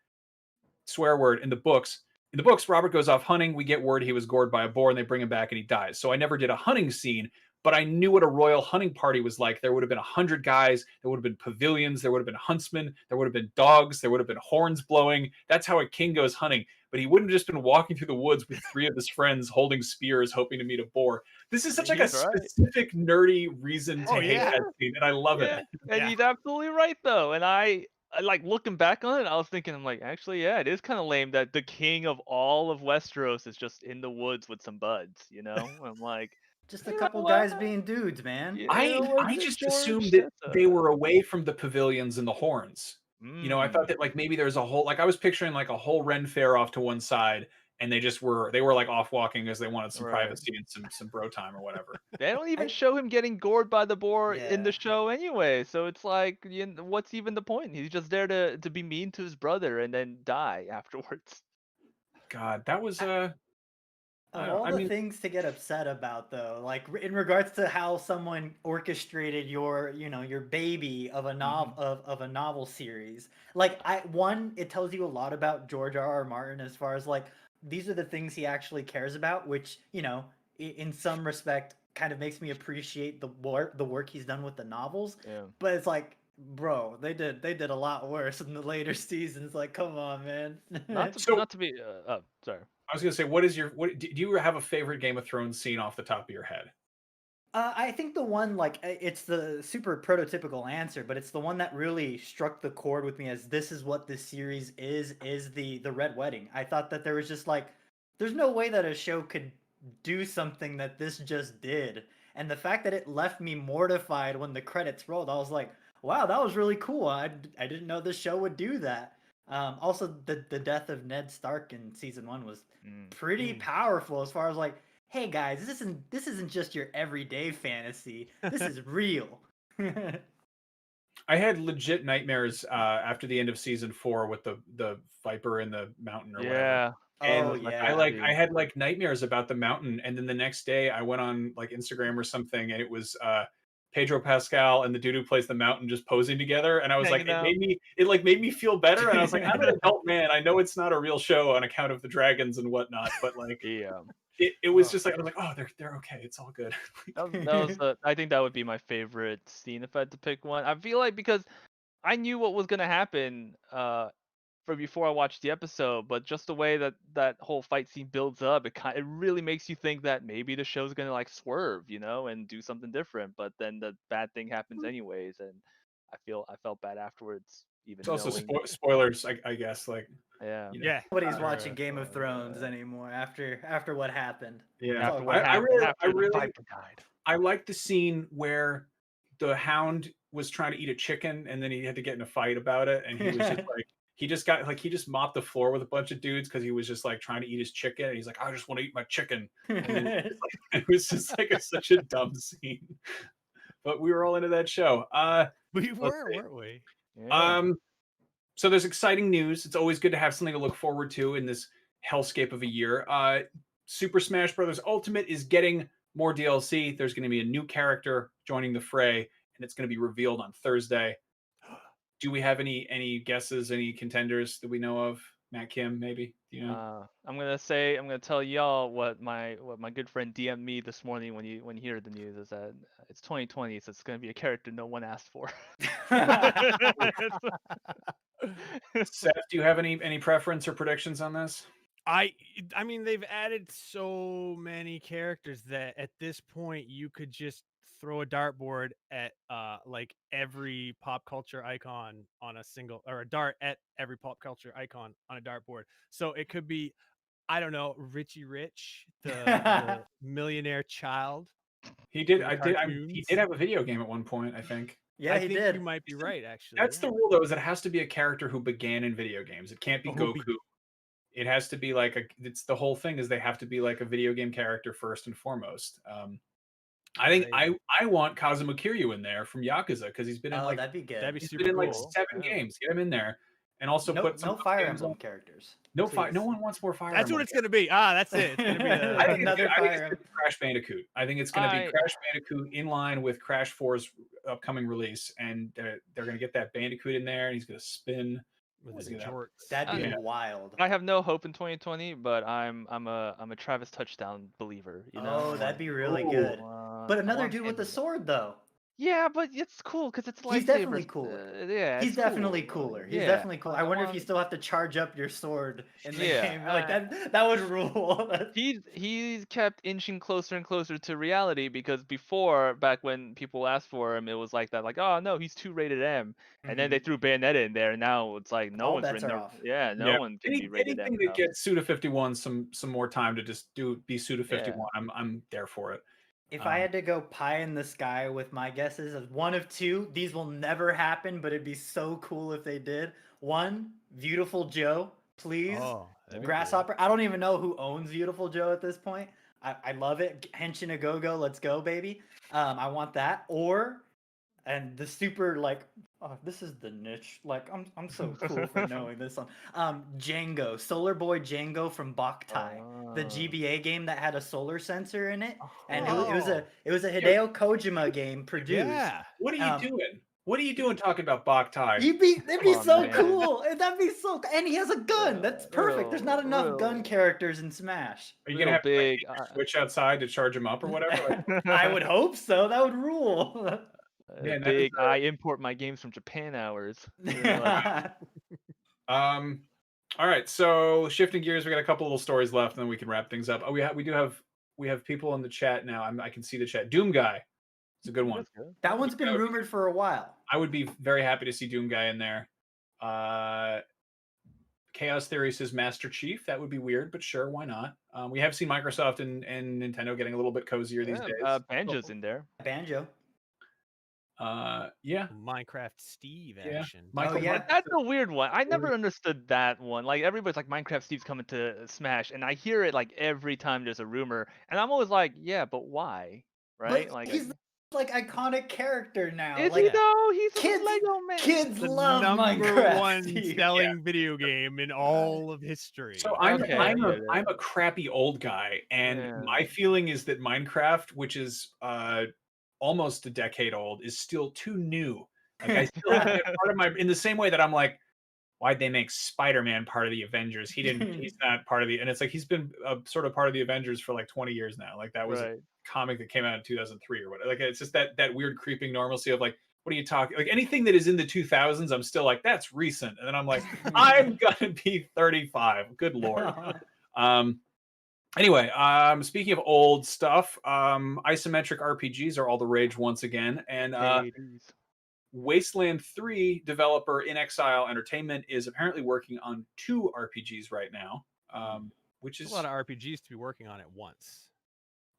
[SPEAKER 1] swear word in the books. In the books, Robert goes off hunting. We get word he was gored by a boar, and they bring him back, and he dies. So I never did a hunting scene, but I knew what a royal hunting party was like. There would have been 100 guys. There would have been pavilions. There would have been huntsmen. There would have been dogs. There would have been horns blowing. That's how a king goes hunting. But he wouldn't have just been walking through the woods with 3 of his friends holding spears, hoping to meet a boar. This is such a specific, nerdy reason to hate that scene, and I love it.
[SPEAKER 3] And he's absolutely right, though. And I looking back on it, I was thinking, actually, yeah, it is kind of lame that the king of all of Westeros is just in the woods with some buds, I'm like,
[SPEAKER 4] just a couple guys being dudes, man.
[SPEAKER 1] I just assumed that they were away from the pavilions and the horns. I thought that maybe there's a whole I was picturing a whole Ren fair off to one side, and they were off walking because they wanted some privacy and some bro time or whatever.
[SPEAKER 3] They don't even show him getting gored by the boar in the show anyway, so it's what's even the point? He's just there to be mean to his brother and then die afterwards.
[SPEAKER 1] God, that was
[SPEAKER 4] things to get upset about, though, in regards to how someone orchestrated your baby of a novel of a novel series. It tells you a lot about George R. R. Martin as far as these are the things he actually cares about, which in some respect kind of makes me appreciate the work he's done with the novels.
[SPEAKER 3] Yeah.
[SPEAKER 4] But it's bro, they did a lot worse in the later seasons. Come on, man.
[SPEAKER 3] Not to be sorry.
[SPEAKER 1] I was gonna say, do you have a favorite Game of Thrones scene off the top of your head?
[SPEAKER 4] I think the one, it's the super prototypical answer, but it's the one that really struck the chord with me as this is what this series is the Red Wedding. I thought that there was just there's no way that a show could do something that this just did. And the fact that it left me mortified when the credits rolled, I was like, wow, that was really cool. I didn't know this show would do that. Also, the death of Ned Stark in season 1 was pretty powerful as far as hey guys, this isn't just your everyday fantasy. This is real.
[SPEAKER 1] I had legit nightmares after the end of season 4 with the Viper in the mountain or whatever.
[SPEAKER 3] Yeah.
[SPEAKER 1] And
[SPEAKER 4] Oh
[SPEAKER 3] was my
[SPEAKER 4] yeah.
[SPEAKER 1] I had like nightmares about the mountain, and then the next day I went on like Instagram or something, and it was Pedro Pascal and the dude who plays the mountain just posing together, and I was like,
[SPEAKER 3] Hanging out.
[SPEAKER 1] it like made me feel better, and I was like, I'm an adult man. I know it's not a real show on account of the dragons and whatnot, but like
[SPEAKER 3] Yeah.
[SPEAKER 1] it was just like I was like, oh, they're okay, it's all good.
[SPEAKER 3] I think that would be my favorite scene if I had to pick one. I feel like because I knew what was gonna happen for before I watched the episode, but just the way that that whole fight scene builds up, it really makes you think that maybe the show's gonna like swerve, and do something different. But then the bad thing happens anyways, and I felt bad afterwards, even
[SPEAKER 1] It's also
[SPEAKER 3] knowing.
[SPEAKER 1] spoilers, I guess. Like,
[SPEAKER 3] Yeah.
[SPEAKER 1] you know.
[SPEAKER 2] Yeah.
[SPEAKER 4] Nobody's
[SPEAKER 2] for,
[SPEAKER 4] watching Game of
[SPEAKER 2] for,
[SPEAKER 4] Thrones anymore after what happened.
[SPEAKER 1] Yeah,
[SPEAKER 3] After
[SPEAKER 4] all
[SPEAKER 3] what
[SPEAKER 4] good.
[SPEAKER 3] happened,
[SPEAKER 1] I
[SPEAKER 3] after the
[SPEAKER 1] really,
[SPEAKER 3] Viper died.
[SPEAKER 1] I like the scene where the Hound was trying to eat a chicken, and then he had to get in a fight about it, and he was just like, he just mopped the floor with a bunch of dudes because he was just like trying to eat his chicken, and he's like, I just want to eat my chicken, and then it was just like such a dumb scene, but we were all into that show.
[SPEAKER 2] We
[SPEAKER 1] let's
[SPEAKER 2] were,
[SPEAKER 1] see.
[SPEAKER 2] weren't we?
[SPEAKER 3] Yeah.
[SPEAKER 1] So there's exciting news. It's always good to have something to look forward to in this hellscape of a year. Super Smash Bros. Ultimate is getting more DLC. There's going to be a new character joining the fray, and it's going to be revealed on Thursday. Do we have any guesses, any contenders that we know of? Matt Kim, maybe?
[SPEAKER 3] I'm gonna tell y'all what my good friend DM'd me this morning when you heard the news is that it's 2020, so it's gonna be a character no one asked for.
[SPEAKER 1] Seth, do you have any preference or predictions on this?
[SPEAKER 2] I mean, they've added so many characters that at this point you could just throw a dartboard at like every pop culture icon on a single, or a dart at every pop culture icon on a dartboard. So it could be, I don't know, Richie Rich, the millionaire child.
[SPEAKER 1] He did.
[SPEAKER 2] from the
[SPEAKER 1] He
[SPEAKER 2] cartoons.
[SPEAKER 1] did have a video game at one point, I think.
[SPEAKER 4] Yeah,
[SPEAKER 2] I
[SPEAKER 4] he
[SPEAKER 2] think
[SPEAKER 4] did.
[SPEAKER 2] you might be right, actually.
[SPEAKER 1] That's
[SPEAKER 2] yeah.
[SPEAKER 1] the rule, though, is it has to be a character who began in video games. It can't be
[SPEAKER 2] Who
[SPEAKER 1] Goku. It has to be like it's the whole thing is they have to be like a video game character first and foremost. I think
[SPEAKER 2] Right.
[SPEAKER 1] I want Kazuma Kiryu in there from Yakuza because he's been in like
[SPEAKER 4] that'd be good.
[SPEAKER 2] That'd be
[SPEAKER 1] he's
[SPEAKER 2] super
[SPEAKER 1] been in like
[SPEAKER 2] cool.
[SPEAKER 1] 7
[SPEAKER 3] Yeah.
[SPEAKER 1] games. Get him in there, and also
[SPEAKER 4] no,
[SPEAKER 1] put some
[SPEAKER 4] no Fire
[SPEAKER 1] games
[SPEAKER 4] Emblem
[SPEAKER 1] on-
[SPEAKER 4] characters.
[SPEAKER 1] No fire.
[SPEAKER 4] please.
[SPEAKER 1] No one wants more Fire
[SPEAKER 2] That's
[SPEAKER 1] Emblem.
[SPEAKER 2] what it's gonna be. That's it. It's gonna be the,
[SPEAKER 1] I think
[SPEAKER 4] Another
[SPEAKER 1] it's
[SPEAKER 4] Fire
[SPEAKER 1] gonna be Crash Bandicoot. I think it's going to be
[SPEAKER 3] I-
[SPEAKER 1] Crash Bandicoot in line with Crash 4's upcoming release, and they're going to get that Bandicoot in there, and he's going to spin.
[SPEAKER 2] with
[SPEAKER 1] Let's
[SPEAKER 2] the
[SPEAKER 1] get that.
[SPEAKER 2] jorts.
[SPEAKER 4] That'd be
[SPEAKER 1] Yeah.
[SPEAKER 4] wild.
[SPEAKER 3] I have no hope in 2020, but I'm a Travis Touchdown believer.
[SPEAKER 4] Oh, that'd be really
[SPEAKER 1] Ooh.
[SPEAKER 4] good. But
[SPEAKER 3] I
[SPEAKER 4] another
[SPEAKER 3] want
[SPEAKER 4] dude with
[SPEAKER 3] him.
[SPEAKER 4] a sword, though.
[SPEAKER 3] Yeah, but it's cool because it's
[SPEAKER 4] He's definitely
[SPEAKER 3] lightsabers.
[SPEAKER 4] cooler.
[SPEAKER 3] Yeah,
[SPEAKER 4] He's
[SPEAKER 3] it's
[SPEAKER 4] definitely
[SPEAKER 3] cool.
[SPEAKER 4] cooler. He's
[SPEAKER 3] Yeah,
[SPEAKER 4] definitely cool. I
[SPEAKER 3] I
[SPEAKER 4] wonder if you
[SPEAKER 3] want-
[SPEAKER 4] still have to charge up your sword in the
[SPEAKER 3] Yeah,
[SPEAKER 4] game. Like that would rule.
[SPEAKER 3] He's kept inching closer and closer to reality because before, back when people asked for him, it was like that, like, oh no, he's too rated M, and then they threw Bayonetta in there, and now it's like no
[SPEAKER 4] All
[SPEAKER 3] one's
[SPEAKER 4] bets
[SPEAKER 3] written
[SPEAKER 4] are
[SPEAKER 3] there.
[SPEAKER 4] off.
[SPEAKER 3] Yeah, no one can be rated
[SPEAKER 1] anything
[SPEAKER 3] M
[SPEAKER 1] that
[SPEAKER 3] enough.
[SPEAKER 1] gets Suda 51 some more time to just be Suda 51. I'm there for it.
[SPEAKER 4] If I had to go pie in the sky with my guesses as one of two, these will never happen, but it'd be so cool if they did. One, Beautiful Joe, please.
[SPEAKER 2] Oh, that'd be
[SPEAKER 4] Grasshopper. I don't even know who owns Beautiful Joe at this point. I love it. Henshin a go go, let's go, baby. I want that. Or, and the super like, oh, this is the niche. Like, I'm so cool for knowing this one. Django, Solar Boy Django from Boktai, the GBA game that had a solar sensor in it, and it was a Hideo Kojima game produced.
[SPEAKER 2] Yeah.
[SPEAKER 1] What are you doing? What are you doing talking about Boktai?
[SPEAKER 4] It'd be
[SPEAKER 3] on,
[SPEAKER 4] so
[SPEAKER 3] man.
[SPEAKER 4] cool. That'd be so. And he has a gun. That's perfect. There's not enough
[SPEAKER 3] real.
[SPEAKER 4] ig characters in Smash.
[SPEAKER 1] Are you gonna have
[SPEAKER 3] big,
[SPEAKER 1] to like, switch outside to charge him up or whatever? Like,
[SPEAKER 4] I would hope so. That would rule.
[SPEAKER 1] Man, that
[SPEAKER 3] big.
[SPEAKER 1] is
[SPEAKER 3] I import my games from Japan hours.
[SPEAKER 1] all right, so shifting gears, we got a couple little stories left, and then we can wrap things up. Oh, we have people in the chat now. I can see the chat. Doom Guy, it's a good one.
[SPEAKER 4] That one's been rumored for a while.
[SPEAKER 1] I would be very happy to see Doom Guy in there. Chaos Theory says Master Chief. That would be weird, but sure, why not? We have seen Microsoft and Nintendo getting a little bit cozier these days.
[SPEAKER 3] Banjo's in there.
[SPEAKER 4] Banjo.
[SPEAKER 1] Yeah.
[SPEAKER 2] Minecraft Steve
[SPEAKER 1] Yeah.
[SPEAKER 2] action.
[SPEAKER 1] Michael,
[SPEAKER 4] yeah.
[SPEAKER 3] That's a weird one. I never understood that one. Like everybody's like Minecraft Steve's coming to Smash, and I hear it like every time there's a rumor, and I'm always like, yeah, but why? Right?
[SPEAKER 4] But
[SPEAKER 3] Like
[SPEAKER 4] he's the like iconic character now.
[SPEAKER 3] Is
[SPEAKER 4] Like
[SPEAKER 3] he though? He's in
[SPEAKER 4] kids,
[SPEAKER 3] the Lego man.
[SPEAKER 4] kids
[SPEAKER 2] The
[SPEAKER 4] love
[SPEAKER 2] number
[SPEAKER 4] Minecraft.
[SPEAKER 2] one
[SPEAKER 4] Steve.
[SPEAKER 2] selling video game in all of history.
[SPEAKER 1] So
[SPEAKER 3] Okay, I
[SPEAKER 1] I'm
[SPEAKER 3] get
[SPEAKER 1] I'm
[SPEAKER 3] it.
[SPEAKER 1] a crappy old guy, and
[SPEAKER 3] Yeah.
[SPEAKER 1] my feeling is that Minecraft, which is almost a decade old, is still too new. Like I still have that part of my in the same way that I'm like, why'd they make Spider-Man part of the Avengers? He's not part of the, and it's like he's been sort of part of the Avengers for like 20 years now. Like that was a
[SPEAKER 3] Right.
[SPEAKER 1] comic that came out in 2003 or whatever. Like it's just that weird creeping normalcy of like, what are you talking? Like anything that is in the 2000s, I'm still like, that's recent. And then I'm like, I'm gonna be 35. Good lord. Um, anyway, speaking of old stuff, isometric RPGs are all the rage once again, and
[SPEAKER 3] Hades.
[SPEAKER 1] Wasteland 3 developer InXile Entertainment is apparently working on 2 RPGs right now, which
[SPEAKER 2] There's
[SPEAKER 1] is
[SPEAKER 2] a lot of RPGs to be working on at once.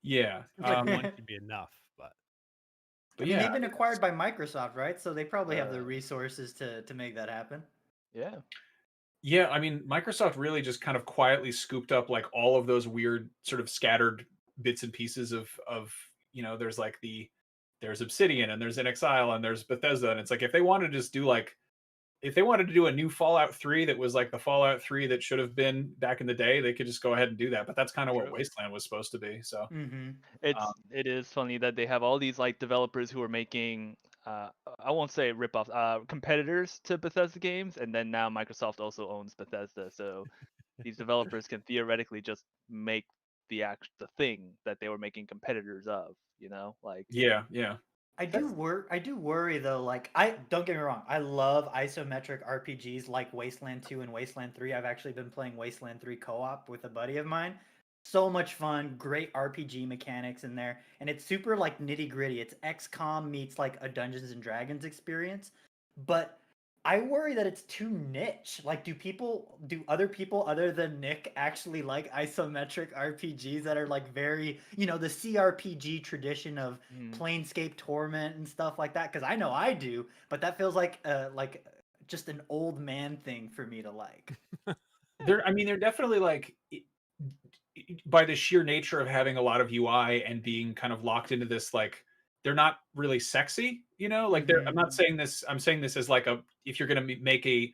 [SPEAKER 1] yeah.
[SPEAKER 2] One should be enough, but
[SPEAKER 4] I mean,
[SPEAKER 1] yeah,
[SPEAKER 4] they've been acquired by Microsoft, right? So they probably have the
[SPEAKER 3] Uh,
[SPEAKER 4] resources to make that happen.
[SPEAKER 3] Yeah.
[SPEAKER 1] yeah. I mean, Microsoft really just kind of quietly scooped up like all of those weird sort of scattered bits and pieces of there's like there's Obsidian and there's InXile and there's Bethesda, and it's like if they wanted to just do like if they wanted to do a new Fallout 3 that was like the Fallout 3 that should have been back in the day, they could just go ahead and do that. But that's kind of what
[SPEAKER 3] True.
[SPEAKER 1] Wasteland was supposed to be. So
[SPEAKER 4] Mm-hmm.
[SPEAKER 3] It is funny that they have all these like developers who are making I won't say ripoffs, competitors to Bethesda games, and then now Microsoft also owns Bethesda, so these developers can theoretically just make the thing that they were making competitors of, like
[SPEAKER 1] yeah.
[SPEAKER 4] I do worry though. Like, I don't get me wrong. I love isometric RPGs like Wasteland 2 and Wasteland 3. I've actually been playing Wasteland 3 co-op with a buddy of mine. So much fun, great RPG mechanics in there, and it's super like nitty gritty. It's XCOM meets like a Dungeons and Dragons experience, but I worry that it's too niche. Like, do other people other than Nick actually like isometric RPGs that are like very, the CRPG tradition of Planescape Torment and stuff like that? Because I know I do, but that feels like just an old man thing for me to like.
[SPEAKER 1] They're definitely like by the sheer nature of having a lot of UI and being kind of locked into this, like they're not really sexy, like I'm not saying this, I'm saying this as like if you're going to make a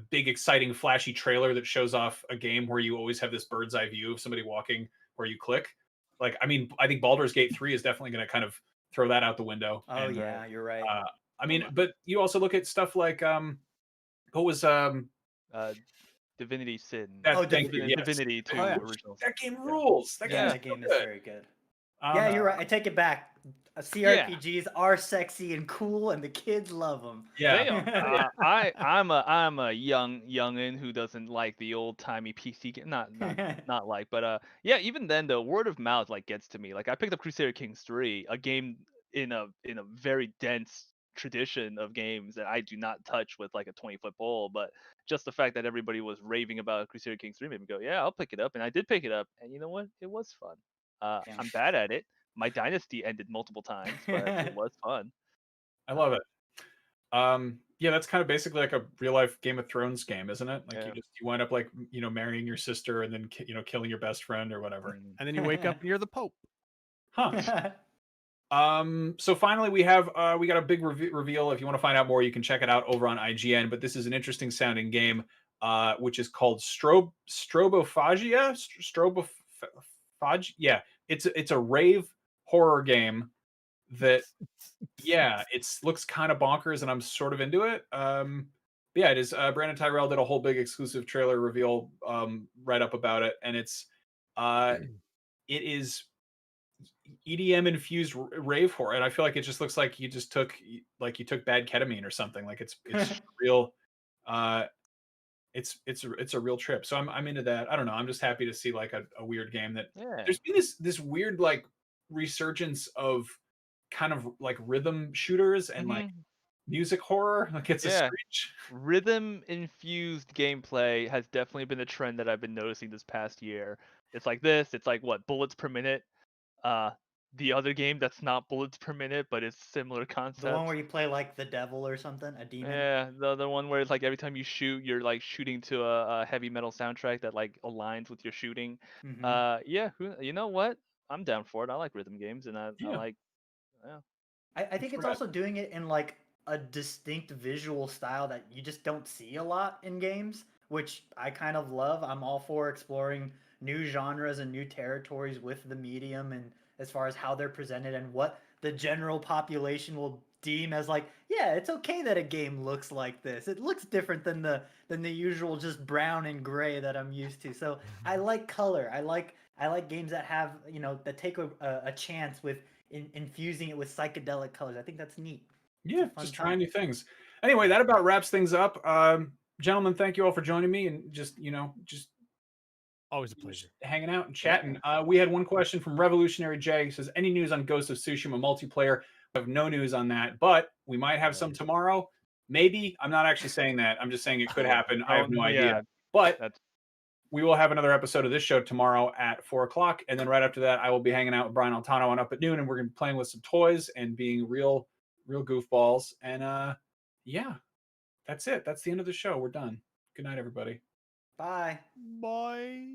[SPEAKER 1] big exciting flashy trailer that shows off a game where you always have this bird's eye view of somebody walking where you click, like I mean I think Baldur's Gate 3 is definitely going to kind of throw that out the window.
[SPEAKER 4] Oh yeah, you're right.
[SPEAKER 1] I mean, but you also look at stuff like what was
[SPEAKER 3] Divinity Sin.
[SPEAKER 1] Divinity
[SPEAKER 3] 2 original.
[SPEAKER 1] That game rules. That
[SPEAKER 4] game is very good. Yeah, you're right. I take it back. CRPGs are sexy and cool, and the kids love them.
[SPEAKER 1] Yeah,
[SPEAKER 3] I'm a youngin who doesn't like the old timey PC game. Not like, but yeah. Even then, the word of mouth like gets to me. Like I picked up Crusader Kings 3, a game in a very dense tradition of games that I do not touch with like a 20-foot pole, but just the fact that everybody was raving about Crusader Kings 3 made me go, yeah, I'll pick it up, and I did pick it up, and you know what? It was fun. I'm bad at it. My dynasty ended multiple times, but it was fun.
[SPEAKER 1] I love it. Yeah, that's kind of basically like a real life Game of Thrones game, isn't it? Like you wind up like marrying your sister and then killing your best friend or whatever,
[SPEAKER 2] and then you wake up and you're the Pope.
[SPEAKER 1] Huh. So finally we got a big reveal. If you want to find out more, you can check it out over on IGN. But this is an interesting sounding game, which is called Strobophagia. Strobophagia. Yeah, it's a rave horror game that it looks kind of bonkers, and I'm sort of into it. Yeah, it is. Brandon Tyrell did a whole big exclusive trailer reveal right up about it, and it is EDM infused rave horror, and I feel like it just looks like you took bad ketamine or something. Like it's real. It's a real trip. So I'm into that. I don't know. I'm just happy to see like a weird game that there's been this weird like resurgence of kind of like rhythm shooters and like music horror. Like it's a screech.
[SPEAKER 3] Rhythm infused gameplay has definitely been a trend that I've been noticing this past year. It's like this. It's like what, bullets per minute. The other game that's not bullets per minute, but it's similar concept.
[SPEAKER 4] The one where you play like the devil or something, a demon.
[SPEAKER 3] Yeah, the other one where it's like every time you shoot, you're like shooting to a heavy metal soundtrack that like aligns with your shooting.
[SPEAKER 4] Mm-hmm.
[SPEAKER 3] Yeah, you know what? I'm down for it. I like rhythm games, and I like. Yeah.
[SPEAKER 4] I think it's also doing it in like a distinct visual style that you just don't see a lot in games, which I kind of love. I'm all for exploring new genres and new territories with the medium, and as far as how they're presented and what the general population will deem as like, yeah, it's okay that a game looks like this. It looks different than the usual just brown and gray that I'm used to. So I like color. I like games that have, that take a chance with infusing it with psychedelic colors. I think that's neat.
[SPEAKER 1] Yeah, just trying new things. Anyway, that about wraps things up. Gentlemen, thank you all for joining me and just
[SPEAKER 2] always a pleasure
[SPEAKER 1] hanging out and chatting. We had one question from Revolutionary J. He says, any news on Ghost of Tsushima multiplayer? I have no news on that, but we might have some tomorrow. Maybe. I'm not actually saying that. I'm just saying it could happen. I have no idea. But we will have another episode of this show tomorrow at 4:00. And then right after that, I will be hanging out with Brian Altano on Up at Noon, and we're going to be playing with some toys and being real goofballs. And yeah, that's it. That's the end of the show. We're done. Good night, everybody.
[SPEAKER 4] Bye.
[SPEAKER 2] Bye.